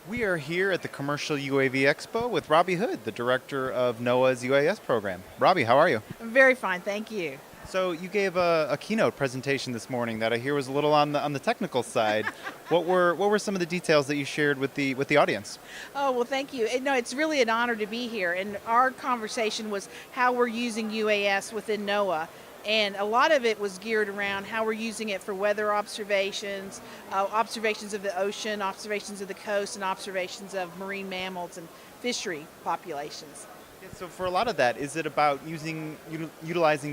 We are here at the Commercial UAV Expo with Robbie Hood, the director of NOAA's UAS program. Robbie, how are you? I'm very fine, thank you. So you gave a keynote presentation this morning that I hear was a little on the technical side. What were some of the details that you shared with the audience? Oh, well, thank you. No, it's really an honor to be here. And our conversation was how we're using UAS within NOAA. And a lot of it was geared around how we're using it for weather observations, observations of the ocean, observations of the coast, and observations of marine mammals and fishery populations. Yeah, so for a lot of that, is it about utilizing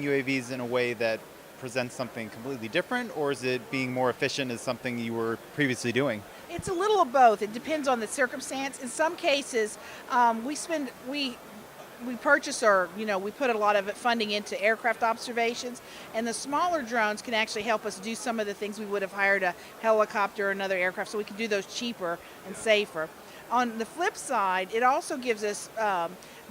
UAVs in a way that presents something completely different, or is it being more efficient as something you were previously doing? It's a little of both. It depends on the circumstance. In some cases, we purchase or we put a lot of funding into aircraft observations, and the smaller drones can actually help us do some of the things we would have hired a helicopter or another aircraft, so we can do those cheaper and safer. On the flip side, it also gives us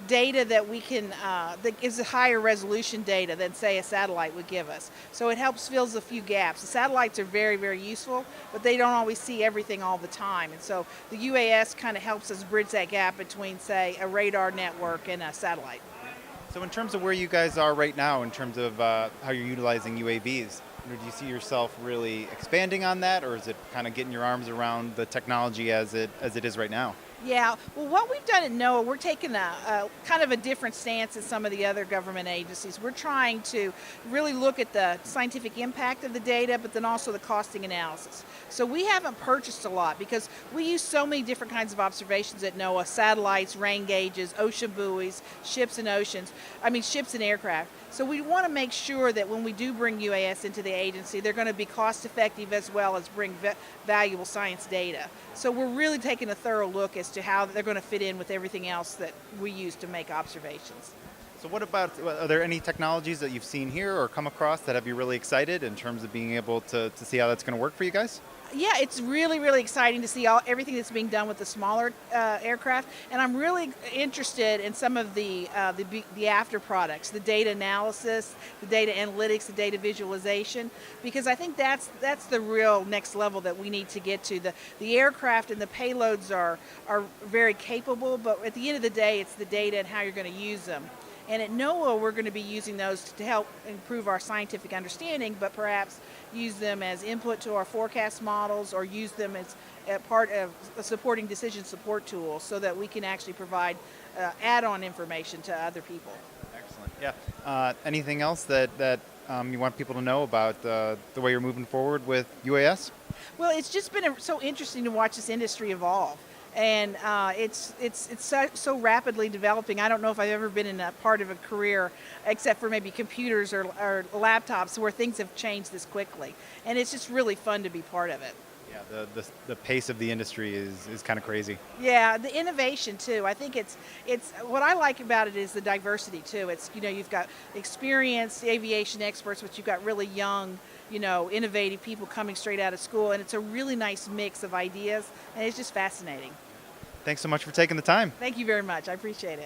data that gives a higher resolution data than, say, a satellite would give us. So it helps fills a few gaps. The satellites are very, very useful, but they don't always see everything all the time. And so the UAS kind of helps us bridge that gap between, say, a radar network and a satellite. So in terms of where you guys are right now, in terms of how you're utilizing UAVs, do you see yourself really expanding on that, or is it kind of getting your arms around the technology as it is right now? Yeah, well, what we've done at NOAA, we're taking a kind of a different stance than some of the other government agencies. We're trying to really look at the scientific impact of the data, but then also the costing analysis. So we haven't purchased a lot because we use so many different kinds of observations at NOAA: satellites, rain gauges, ocean buoys, ships and ships and aircraft. So we want to make sure that when we do bring UAS into the agency, they're going to be cost effective as well as bring valuable science data. So we're really taking a thorough look as to how they're going to fit in with everything else that we use to make observations. So what about, are there any technologies that you've seen here or come across that have you really excited in terms of being able to see how that's going to work for you guys? Yeah, it's really, really exciting to see everything that's being done with the smaller aircraft, and I'm really interested in some of the after products, the data analysis, the data analytics, the data visualization, because I think that's the real next level that we need to get to. The aircraft and the payloads are very capable, but at the end of the day, it's the data and how you're going to use them. And at NOAA, we're going to be using those to help improve our scientific understanding, but perhaps use them as input to our forecast models, or use them as a part of a supporting decision support tool so that we can actually provide add-on information to other people. Excellent. Yeah. Anything else that you want people to know about the way you're moving forward with UAS? Well, it's just been so interesting to watch this industry evolve. And it's so rapidly developing. I don't know if I've ever been in a part of a career, except for maybe computers or laptops, where things have changed this quickly. And it's just really fun to be part of it. Yeah, the pace of the industry is kind of crazy. Yeah, the innovation too. I think it's what I like about it is the diversity too. It's you've got experienced aviation experts, but you've got really young, innovative people coming straight out of school, and it's a really nice mix of ideas, and it's just fascinating. Thanks so much for taking the time. Thank you very much. I appreciate it.